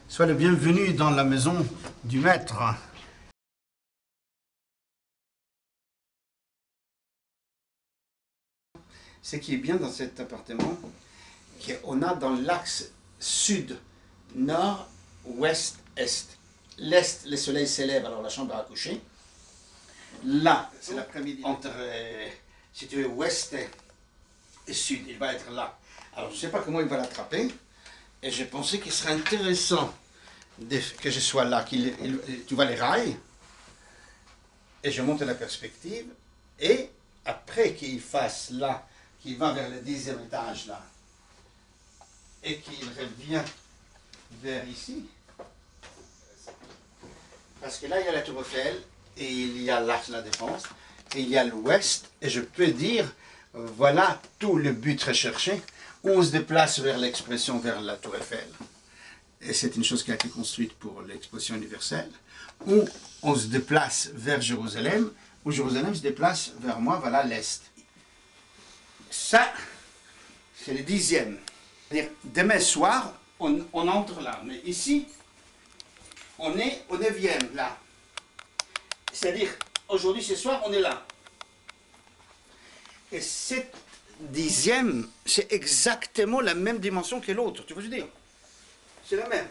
Sois le bienvenu dans la maison du maître. Ce qui est bien dans cet appartement, qu'on a dans l'axe sud, nord, ouest, est. L'est, le soleil s'élève, alors la chambre à coucher. Là, c'est l'après-midi. Entre, si tu veux, ouest et sud, il va être là. Alors, je ne sais pas comment il va l'attraper. Et j'ai pensé qu'il serait intéressant que je sois là, tu vois les rails, et je monte la perspective, et après qu'il fasse là, qu'il va vers le 10e étage là, et qu'il revient vers ici, parce que là il y a la Tour Eiffel, et il y a l'Arc de la Défense, et il y a l'Ouest, et je peux dire, voilà tout le but recherché, on se déplace vers l'expression vers la Tour Eiffel. Et c'est une chose qui a été construite pour l'exposition universelle, où on se déplace vers Jérusalem, où Jérusalem se déplace vers moi, voilà l'Est. Ça, c'est le 10e. C'est-à-dire, demain soir, on entre là, mais ici, on est au 9e, là. C'est-à-dire, aujourd'hui, ce soir, on est là. Et cette 10e, c'est exactement la même dimension que l'autre, tu vois ce que je veux dire? C'est la même.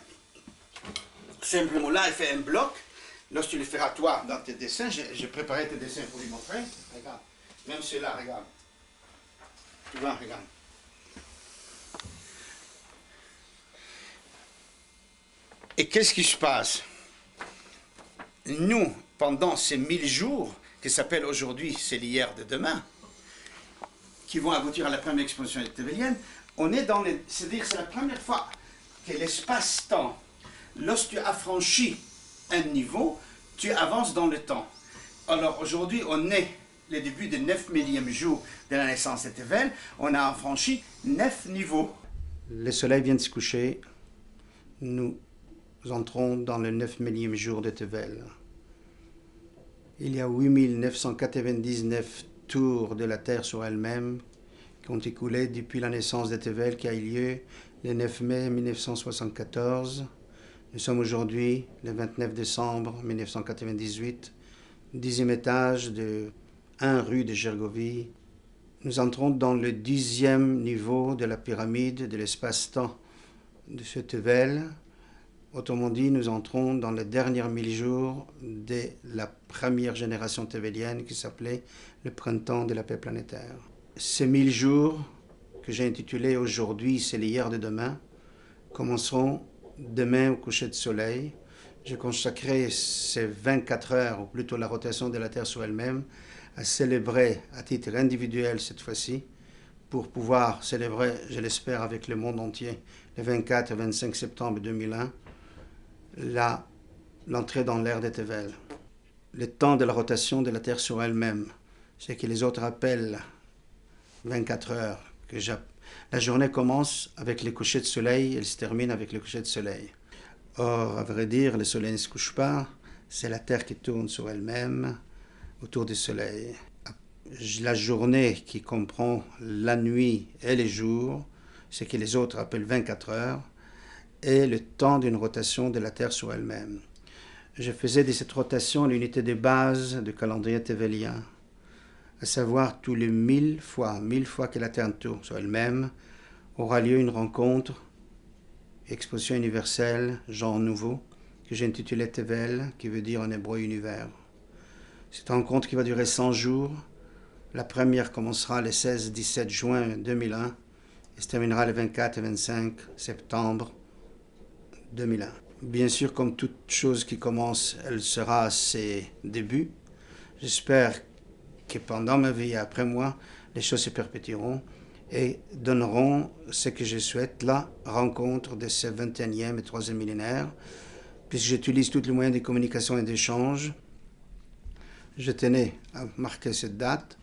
Simplement là, il fait un bloc. Lorsque tu le feras toi dans tes dessins, j'ai préparé tes dessins pour lui montrer. Regarde. Même celui-là, regarde. Tu vois, regarde. Et qu'est-ce qui se passe? Nous, pendant ces 1000 jours, qui s'appellent aujourd'hui, c'est l'hier de demain, qui vont aboutir à la première exposition étévélienne, on est dans les... C'est-à-dire c'est la première fois que l'espace-temps, lorsque tu affranchis un niveau, tu avances dans le temps. Alors aujourd'hui, on est le début du 9 millième jour de la naissance de Tével, on a affranchi 9 niveaux. Le soleil vient de se coucher, nous entrons dans le 9 millième jour de Tével. Il y a 8999 tours de la Terre sur elle-même qui ont écoulé depuis la naissance de Tével qui a eu lieu le 9 mai 1974. Nous sommes aujourd'hui le 29 décembre 1998, 10e étage de 1 rue de Gergovie. Nous entrons dans le 10e niveau de la pyramide de l'espace-temps de ce Tével. Autrement dit, nous entrons dans les derniers 1000 jours de la première génération tévélienne qui s'appelait le printemps de la paix planétaire. Ces 1000 jours, que j'ai intitulés aujourd'hui, c'est l'hier de demain, commenceront demain au coucher de soleil. J'ai consacré ces 24 heures, ou plutôt la rotation de la Terre sur elle-même, à célébrer à titre individuel cette fois-ci, pour pouvoir célébrer, je l'espère, avec le monde entier, le 24 et 25 septembre 2001, l'entrée dans l'ère de Tével. Le temps de la rotation de la Terre sur elle-même, c'est que les autres appellent 24 heures. La journée commence avec le coucher de soleil, elle se termine avec le coucher de soleil. Or, à vrai dire, le soleil ne se couche pas, c'est la Terre qui tourne sur elle-même autour du soleil. La journée qui comprend la nuit et les jours, ce que les autres appellent 24 heures, est le temps d'une rotation de la Terre sur elle-même. Je faisais de cette rotation l'unité de base du calendrier tévélien, à savoir tous les 1000 fois que la Terre tourne sur elle-même, aura lieu une rencontre, exposition universelle, genre nouveau, que j'ai intitulée Tével, qui veut dire en hébreu univers. Cette rencontre qui va durer 100 jours, la première commencera le 16-17 juin 2001 et se terminera le 24 et 25 septembre 2001. Bien sûr, comme toute chose qui commence, elle sera à ses débuts. J'espère que pendant ma vie et après moi, les choses se perpétueront et donneront ce que je souhaite, la rencontre de ce 21e et 3e millénaire. Puisque j'utilise tous les moyens de communication et d'échange, je tenais à marquer cette date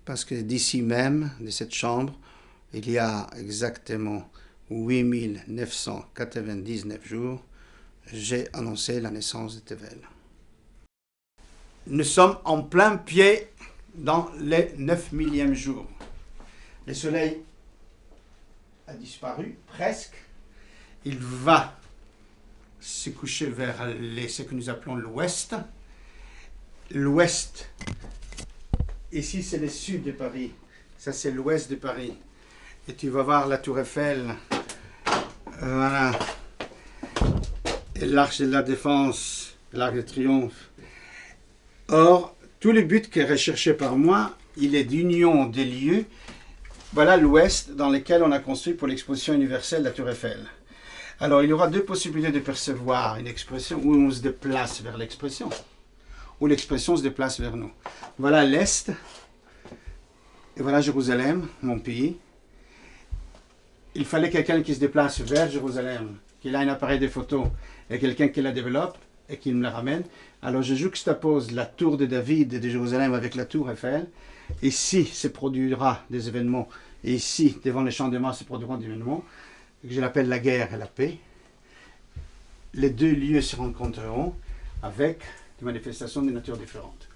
parce que d'ici même, de cette chambre, il y a exactement 8999 jours, j'ai annoncé la naissance de Tével. Nous sommes en plein pied dans les 9 millième jour. Le soleil a disparu, presque, il va se coucher vers ce que nous appelons l'ouest. L'ouest, ici c'est le sud de Paris, ça c'est l'ouest de Paris. Et tu vas voir la tour Eiffel, voilà, et l'Arc de la Défense, l'Arc de Triomphe. Or, tout le but qui est recherché par moi, il est d'union des lieux. Voilà l'ouest dans lequel on a construit pour l'exposition universelle la tour Eiffel. Alors, il y aura deux possibilités de percevoir une expression où on se déplace vers l'expression, où l'expression se déplace vers nous. Voilà l'Est, et voilà Jérusalem, mon pays. Il fallait quelqu'un qui se déplace vers Jérusalem, qu'il a un appareil de photo, et quelqu'un qui la développe et qui me la ramène. Alors je juxtapose la tour de David et de Jérusalem avec la tour Eiffel. Ici se produira des événements, et ici, devant les champs de Mars, se produiront des événements, que je l'appelle la guerre et la paix. Les deux lieux se rencontreront avec des manifestations de nature différente.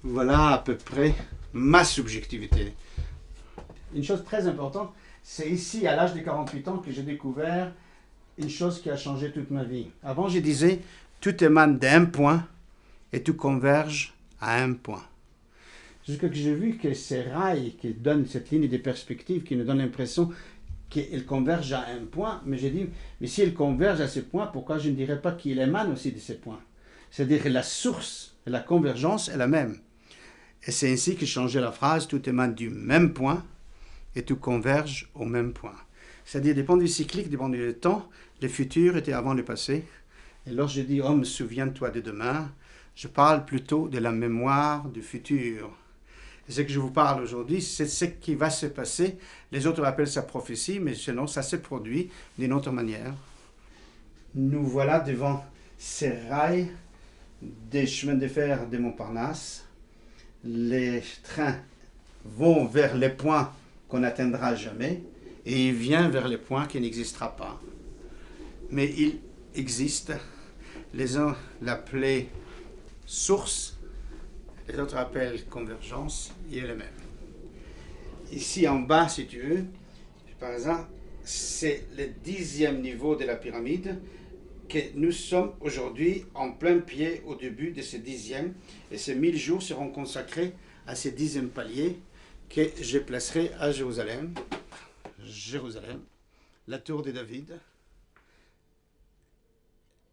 Voilà à peu près ma subjectivité. Une chose très importante, c'est ici, à l'âge de 48 ans, que j'ai découvert une chose qui a changé toute ma vie. Avant, je disais, tout émane d'un point et tout converge à un point. Jusqu'à que j'ai vu que ces rails qui donnent cette ligne de perspective, qui nous donne l'impression qu'ils convergent à un point, mais j'ai dit, mais si ils convergent à ce point, pourquoi je ne dirais pas qu'ils émanent aussi de ces points? C'est-à-dire que la source de la convergence est la même. Et c'est ainsi que j'ai changé la phrase, tout émane du même point et tout converge au même point. C'est-à-dire, des points de vue cycliques, des points de vue du temps, le futur était avant le passé. Et lorsque je dis « Homme, souviens-toi de demain », je parle plutôt de la mémoire du futur. Et ce que je vous parle aujourd'hui, c'est ce qui va se passer. Les autres appellent ça prophétie, mais sinon, ça se produit d'une autre manière. Nous voilà devant ces rails des chemins de fer de Montparnasse. Les trains vont vers les points qu'on n'atteindra jamais, et il vient vers les points qui n'existera pas. Mais il existe. Les uns l'appellent source, les autres appellent convergence, il est le même. Ici en bas, si tu veux, par exemple, c'est le 10e niveau de la pyramide, que nous sommes aujourd'hui en plein pied au début de ce 10e, et ces 1000 jours seront consacrés à ce 10e palier que je placerai à Jérusalem. Jérusalem, la tour de David.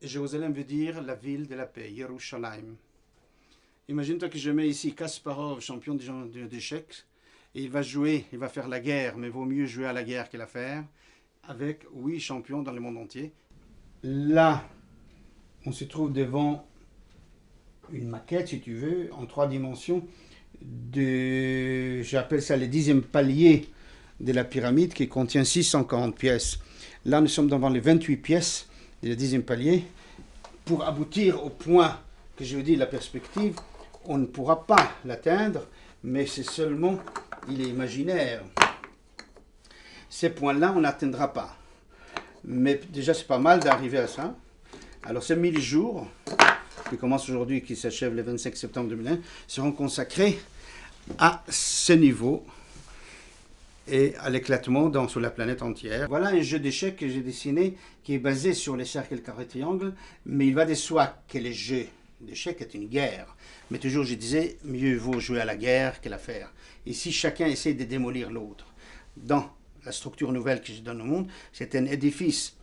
Jérusalem veut dire la ville de la paix, Yerushalayim. Imagine-toi que je mets ici Kasparov, champion d'échecs, et il va jouer, il va faire la guerre, mais il vaut mieux jouer à la guerre que la faire, avec 8 champions dans le monde entier. Là, on se trouve devant une maquette, si tu veux, en 3 dimensions, j'appelle ça le 10e palier de la pyramide, qui contient 640 pièces. Là, nous sommes devant les 28 pièces de le 10e palier. Pour aboutir au point que je vous dis, la perspective, on ne pourra pas l'atteindre, mais c'est seulement, il est imaginaire. Ces points-là, on n'atteindra pas. Mais déjà, c'est pas mal d'arriver à ça. Alors, ces 1000 jours, qui commencent aujourd'hui, qui s'achèvent le 25 septembre 2001, seront consacrés à ce niveau et à l'éclatement sur la planète entière. Voilà un jeu d'échecs que j'ai dessiné qui est basé sur les cercles, carrés, triangles, mais il va de soi que le jeu d'échecs est une guerre. Mais toujours je disais, mieux vaut jouer à la guerre que la faire. Ici, chacun essaie de démolir l'autre. Dans la structure nouvelle que je donne au monde, c'est un édifice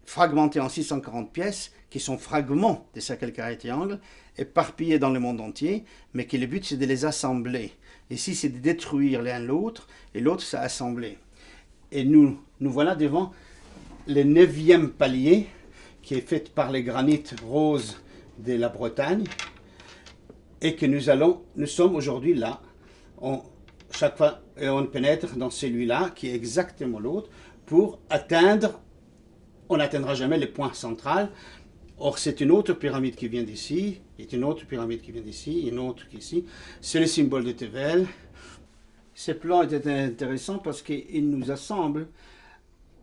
fragmenté en 640 pièces, qui sont fragments des cercles, carrés, triangles, éparpillés dans le monde entier, mais que le but c'est de les assembler. Ici, c'est de détruire l'un l'autre, et l'autre, c'est assembler. Et nous voilà devant le 9e palier, qui est fait par les granites roses de la Bretagne, et que nous sommes aujourd'hui là. Chaque fois, on pénètre dans celui-là, qui est exactement l'autre, pour atteindre, on n'atteindra jamais le point central. Or, c'est une autre pyramide qui vient d'ici, et une autre pyramide qui vient d'ici, une autre qui est ici. C'est le symbole de Tevel. Ce plan était intéressant parce qu'il nous assemble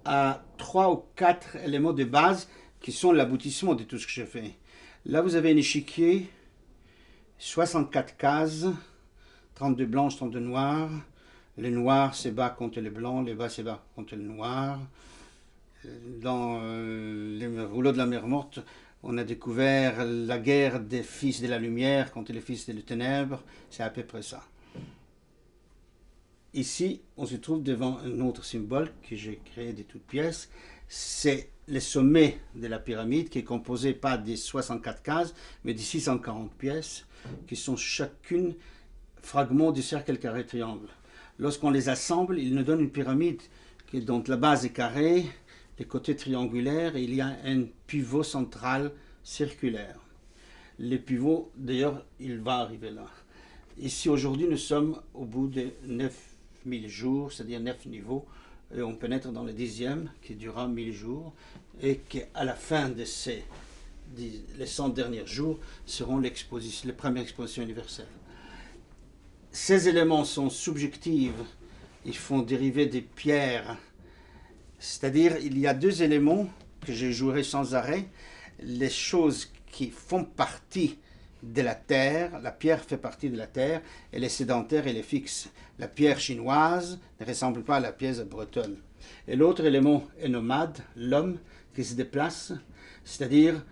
à 3 ou 4 éléments de base qui sont l'aboutissement de tout ce que je fais. Là, vous avez un échiquier, 64 cases, 32 blanches, 32 noires. Le noir se bat contre le blanc, le bas se bat contre le noir. Dans les rouleaux de la mer Morte, on a découvert la guerre des fils de la lumière contre les fils des ténèbres. C'est à peu près ça. Ici, on se trouve devant un autre symbole que j'ai créé de toutes pièces. C'est le sommet de la pyramide qui est composé pas des 64 cases, mais des 640 pièces qui sont chacune fragments du cercle carré triangle. Lorsqu'on les assemble, ils nous donnent une pyramide dont la base est carrée, les côtés triangulaires, et il y a un pivot central circulaire. Le pivot, d'ailleurs, il va arriver là. Ici, aujourd'hui, nous sommes au bout de 9000 jours, c'est-à-dire 9 niveaux, et on pénètre dans le 10e, qui durera 1000 jours, et qu'à la fin de les 100 derniers jours, seront les premières expositions universelles. Ces éléments sont subjectifs, ils font dériver des pierres, c'est-à-dire il y a deux éléments que je jouerai sans arrêt, les choses qui font partie de la terre, la pierre fait partie de la terre, elle est sédentaire, elle est fixe. La pierre chinoise ne ressemble pas à la pierre bretonne. Et l'autre élément est nomade, l'homme qui se déplace, c'est-à-dire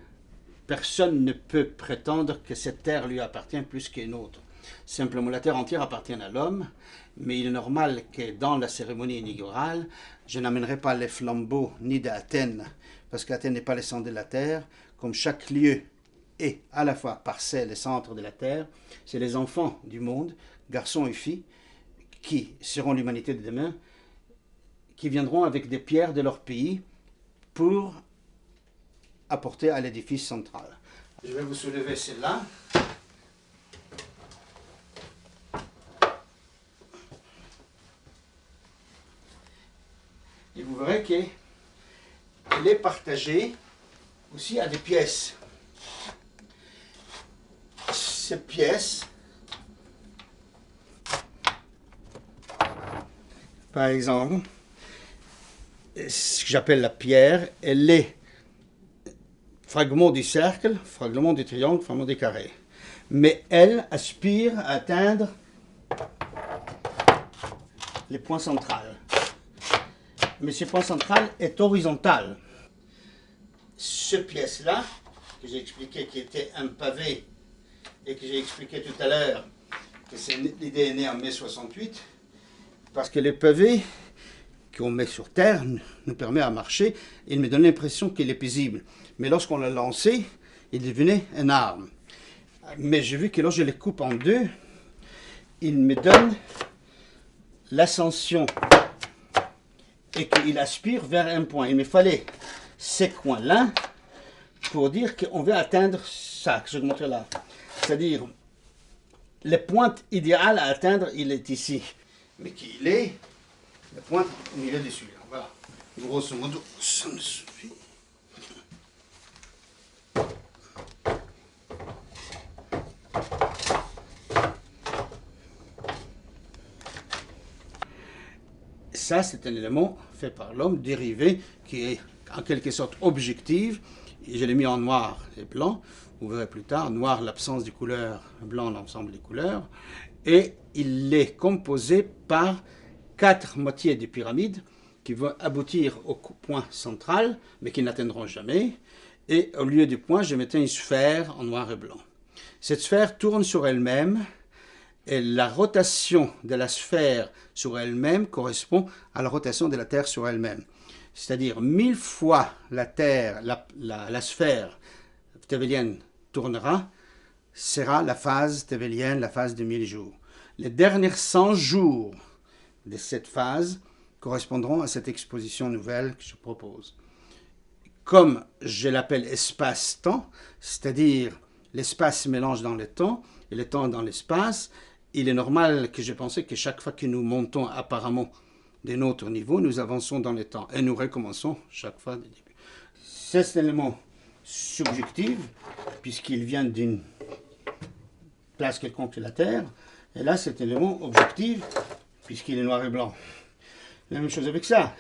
personne ne peut prétendre que cette terre lui appartient plus qu'une autre. Simplement, la terre entière appartient à l'homme, mais il est normal que dans la cérémonie inaugurale, je n'amènerai pas les flambeaux ni d'Athènes, parce qu'Athènes n'est pas le centre de la terre. Comme chaque lieu est à la fois parcelle et centre de la terre, c'est les enfants du monde, garçons et filles, qui seront l'humanité de demain, qui viendront avec des pierres de leur pays pour apporter à l'édifice central. Je vais vous soulever celle-là. Et vous verrez qu'elle est partagée aussi à des pièces. Ces pièces, par exemple, ce que j'appelle la pierre, elle est fragment du cercle, fragment du triangle, fragment du carré. Mais elle aspire à atteindre le point central. Mais ce point central est horizontal. Ce pièce-là, que j'ai expliqué qui était un pavé, et que j'ai expliqué tout à l'heure que l'idée est née en mai 68, parce que les pavés qu'on met sur terre nous permet à marcher, il me donne l'impression qu'il est paisible. Mais lorsqu'on l'a lancé, il devenait un arbre. Mais j'ai vu que lorsque je les coupe en deux, il me donne l'ascension et qu'il aspire vers un point. Il me fallait ces coins-là pour dire qu'on veut atteindre ça, que je vais vous montrer là. C'est-à-dire, le point idéal à atteindre, il est ici. Mais qu'il est, le point au milieu de celui-là. Voilà. Grosso modo, ça me suffit. Ça, c'est un élément fait par l'homme, dérivé, qui est en quelque sorte objectif. Et je l'ai mis en noir et blanc. Vous verrez plus tard, noir l'absence de couleurs, blanc l'ensemble des couleurs. Et il est composé par 4 moitiés de pyramide qui vont aboutir au point central, mais qui n'atteindront jamais. Et au lieu du point, je mettais une sphère en noir et blanc. Cette sphère tourne sur elle-même. Et la rotation de la sphère sur elle-même correspond à la rotation de la Terre sur elle-même. C'est-à-dire 1000 fois la Terre, la sphère thévélienne tournera, sera la phase thévélienne, la phase de 1000 jours. Les derniers 100 jours de cette phase correspondront à cette exposition nouvelle que je propose. Comme je l'appelle espace-temps, c'est-à-dire l'espace se mélange dans le temps et le temps dans l'espace, il est normal que je pensais que chaque fois que nous montons apparemment de notre niveau, nous avançons dans le temps et nous recommençons chaque fois du début. C'est un élément subjectif, puisqu'il vient d'une place quelconque de la Terre, et là c'est un élément objectif, puisqu'il est noir et blanc. La même chose avec ça.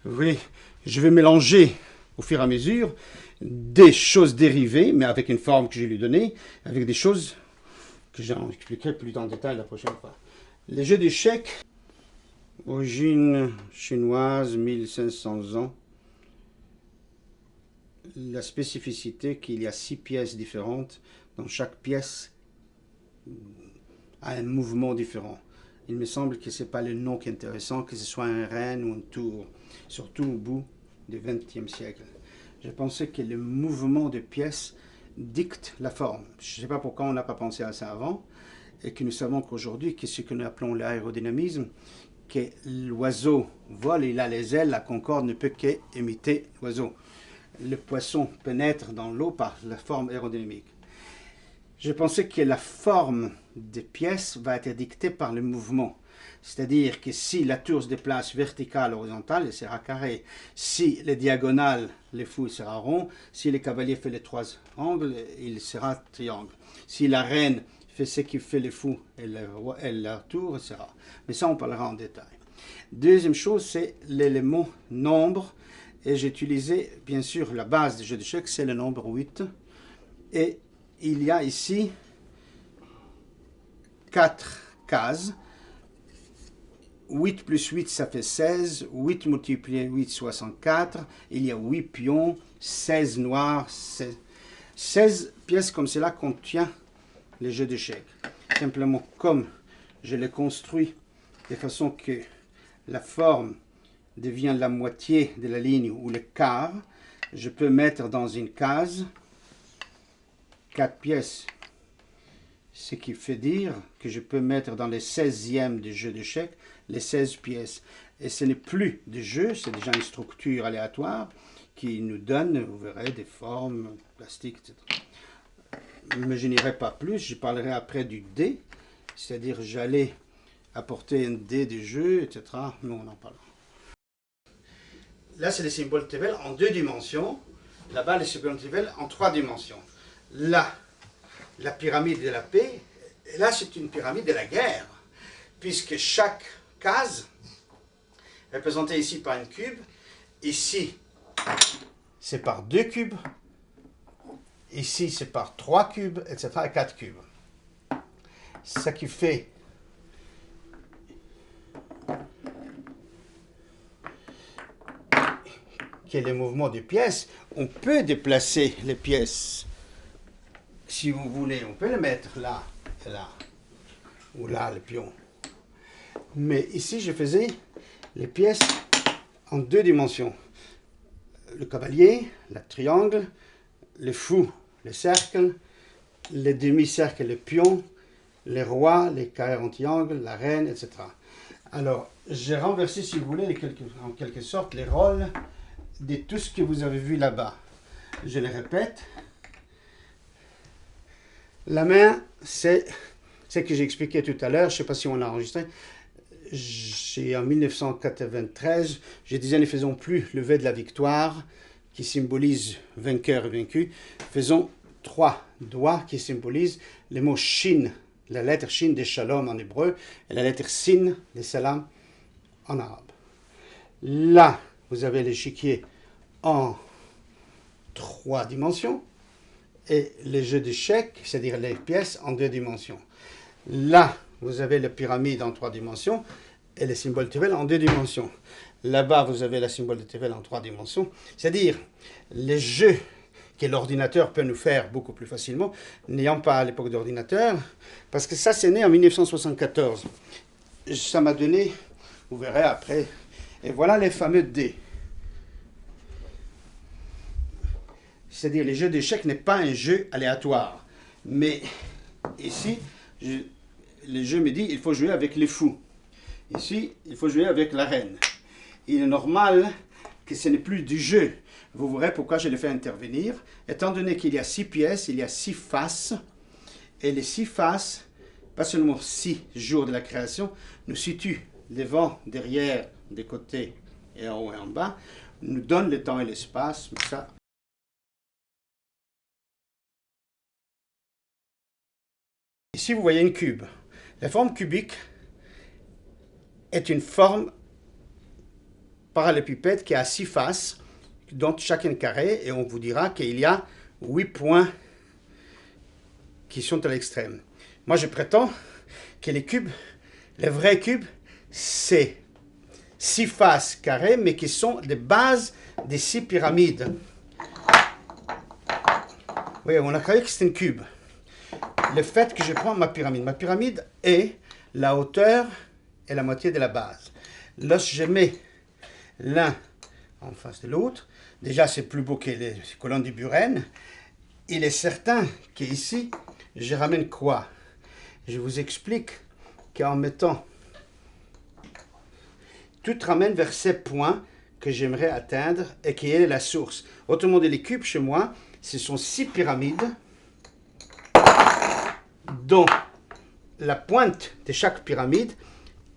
Oui, je vais mélanger au fur et à mesure des choses dérivées, mais avec une forme que je lui ai donnée, avec des choses que j'en expliquerai plus en détail la prochaine fois. Les jeux d'échecs, origine chinoise, 1500 ans. La spécificité qu'il y a 6 pièces différentes, dans chaque pièce a un mouvement différent. Il me semble que ce n'est pas le nom qui est intéressant, que ce soit un reine ou un tour, surtout au bout du XXe siècle. Je pensais que le mouvement de pièces dicte la forme. Je ne sais pas pourquoi on n'a pas pensé à ça avant, et que nous savons qu'aujourd'hui, que ce que nous appelons l'aérodynamisme, que l'oiseau vole, il a les ailes, la concorde ne peut qu'imiter l'oiseau. Le poisson pénètre dans l'eau par la forme aérodynamique. Je pensais que la forme des pièces va être dictée par le mouvement. C'est-à-dire que si la tour se déplace verticale ou horizontale, elle sera carré. Si les diagonales, les fous, il sera rond. Si le cavalier fait les trois angles, il sera triangle. Si la reine fait ce qui fait les fous et la tour, il sera. Mais ça, on parlera en détail. Deuxième chose, c'est l'élément nombre. Et j'ai utilisé, bien sûr, la base du jeu d'échecs, c'est le nombre 8. Et il y a ici 4 cases. 8 plus 8, ça fait 16. 8 multiplié 8, 64. Il y a 8 pions, 16 noirs. 16 pièces comme cela contient les jeux d'échecs. Simplement, comme je les construis de façon que la forme devient la moitié de la ligne ou le quart, je peux mettre dans une case 4 pièces. Ce qui fait dire que je peux mettre dans les 16e du jeu d'échecs les 16 pièces. Et ce n'est plus de jeu, c'est déjà une structure aléatoire qui nous donne, vous verrez, des formes plastiques, etc. Mais je n'irai pas plus, je parlerai après du dé, c'est-à-dire j'allais apporter un dé de jeu, etc. Mais on en parlera. Là, c'est le symbole Tevel en 2 dimensions. Là-bas, le symbole Tevel en 3 dimensions. Là, la pyramide de la paix. Et là, c'est une pyramide de la guerre, puisque chaque case, représentée ici par un cube, ici, c'est par 2 cubes, ici, c'est par 3 cubes, etc., et 4 cubes. Ce qui fait que les mouvements des pièces, on peut déplacer les pièces. Si vous voulez, on peut le mettre là, et là, ou là, le pion. Mais ici, je faisais les pièces en 2 dimensions. Le cavalier, le triangle, le fou, le cercle, les demi-cercles, le pion, les rois, les carrés en triangle, la reine, etc. Alors, j'ai renversé, si vous voulez, en quelque sorte, les rôles de tout ce que vous avez vu là-bas. Je le répète. La main, c'est ce que j'ai expliqué tout à l'heure. Je ne sais pas si on l'a enregistré. En 1993, je disais ne faisons plus le V de la victoire, qui symbolise vainqueur et vaincu. Faisons 3 doigts qui symbolisent le mot Shin, la lettre Shin de Shalom en hébreu, et la lettre Sin de Salam en arabe. Là, vous avez l'échiquier en 3 dimensions et les jeux d'échecs, c'est-à-dire les pièces en 2 dimensions. Là, vous avez la pyramide en 3 dimensions et le symbole Tevel en 2 dimensions. Là-bas, vous avez le symbole de Tevel en 3 dimensions. C'est-à-dire, les jeux que l'ordinateur peut nous faire beaucoup plus facilement, n'ayant pas à l'époque d'ordinateur, parce que ça, c'est né en 1974. Ça m'a donné, vous verrez après, et voilà les fameux dés. C'est-à-dire, les jeux d'échecs n'est pas un jeu aléatoire. Mais ici, le jeu me dit il faut jouer avec les fous. Ici, il faut jouer avec la reine. Il est normal que ce n'est plus du jeu. Vous verrez pourquoi je le fais intervenir. Étant donné qu'il y a 6 pièces, il y a 6 faces. Et les 6 faces, pas seulement 6 jours de la création, nous situent devant, derrière, des côtés et en haut et en bas, nous donnent le temps et l'espace. Mais ça, ici, vous voyez une cube. La forme cubique est une forme parallélépipède qui a 6 faces, dont chacun carré, et on vous dira qu'il y a 8 points qui sont à l'extrême. Moi, je prétends que les cubes Les vrais cubes, c'est 6 faces carrées, mais qui sont des bases des 6 pyramides. Oui, on a cru que c'était un cube. Le fait que je prends ma pyramide est la hauteur et la moitié de la base. Lorsque je mets l'un en face de l'autre, déjà c'est plus beau que les colonnes du Buren. Il est certain qu'ici, je ramène quoi? Je vous explique qu'en mettant, tout ramène vers ces points que j'aimerais atteindre et qui est la source. Autrement dit, les cubes chez moi, ce sont 6 pyramides dont la pointe de chaque pyramide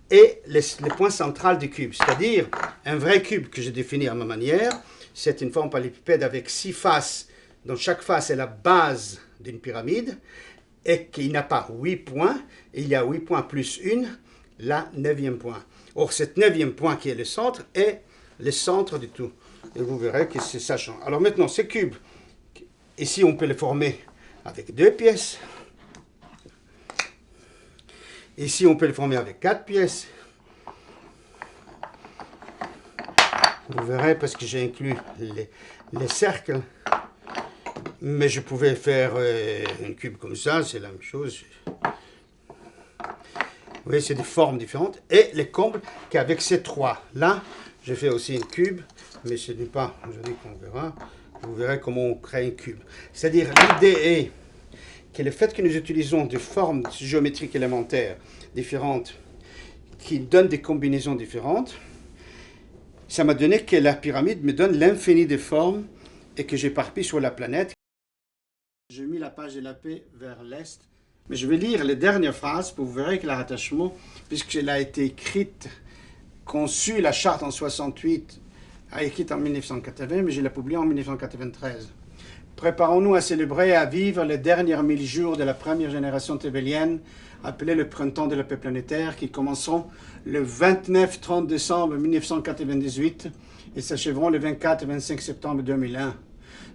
est le point central du cube. C'est-à-dire, un vrai cube que je définis à ma manière, c'est une forme parallélépipède avec 6 faces, dont chaque face est la base d'une pyramide, et qui n'a pas 8 points, il y a 8 points plus 1, la 9e point. Or, cette 9e point qui est le centre est le centre du tout. Et vous verrez que c'est ça change. Alors maintenant, ces cubes, ici on peut les former avec 2 pièces. Ici, on peut le former avec 4 pièces. Vous verrez, parce que j'ai inclus les cercles. Mais je pouvais faire un cube comme ça, c'est la même chose. Vous voyez, c'est des formes différentes. Et les combles qu'avec ces 3. Là, je fais aussi un cube, mais ce n'est pas aujourd'hui qu'on verra. Vous verrez comment on crée un cube. C'est-à-dire, l'idée est que le fait que nous utilisons des formes géométriques élémentaires différentes qui donnent des combinaisons différentes, ça m'a donné que la pyramide me donne l'infini des formes et que j'éparpille sur la planète. J'ai mis la page de la paix vers l'est, mais je vais lire les dernières phrases pour vous verrez que le rattachement, puisqu'elle a été écrite, conçue, la charte en 68, a écrite en 1980, mais je l'ai publiée en 1993. Préparons-nous à célébrer et à vivre les derniers 1000 jours de la première génération tébélienne, appelée le printemps de la paix planétaire, qui commenceront le 29-30 décembre 1998 et s'achèveront le 24 et 25 septembre 2001.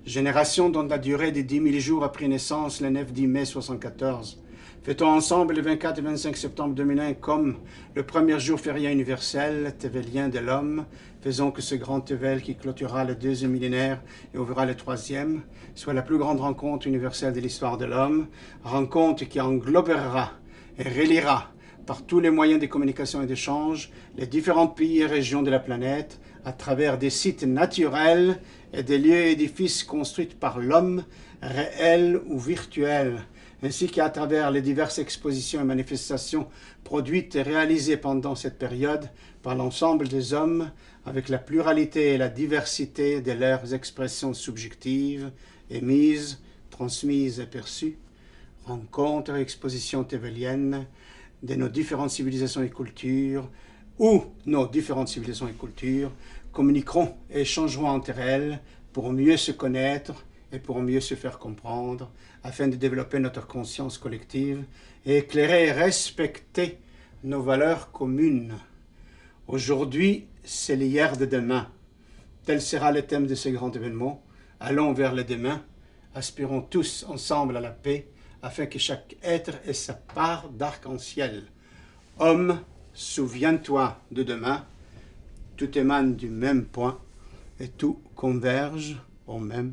Génération dont la durée de 10 000 jours a pris naissance le 9-10 mai 1974. Fêtons ensemble le 24 et 25 septembre 2001 comme le premier jour férié universel, tévélien de l'homme. Faisons que ce grand Tével qui clôturera le 2e millénaire et ouvrira le 3e, soit la plus grande rencontre universelle de l'histoire de l'homme, rencontre qui englobera et reliera par tous les moyens de communication et d'échange les différents pays et régions de la planète à travers des sites naturels et des lieux et édifices construits par l'homme, réels ou virtuels, ainsi qu'à travers les diverses expositions et manifestations produites et réalisées pendant cette période par l'ensemble des hommes, avec la pluralité et la diversité de leurs expressions subjectives, émises, transmises et perçues, rencontres et expositions tévéliennes de nos différentes civilisations et cultures, où nos différentes civilisations et cultures communiqueront et échangeront entre elles pour mieux se connaître et pour mieux se faire comprendre, afin de développer notre conscience collective et éclairer et respecter nos valeurs communes. Aujourd'hui, c'est l'hier de demain. Tel sera le thème de ce grand événement. Allons vers le demain, aspirons tous ensemble à la paix, afin que chaque être ait sa part d'arc-en-ciel. Homme, souviens-toi de demain, tout émane du même point et tout converge au même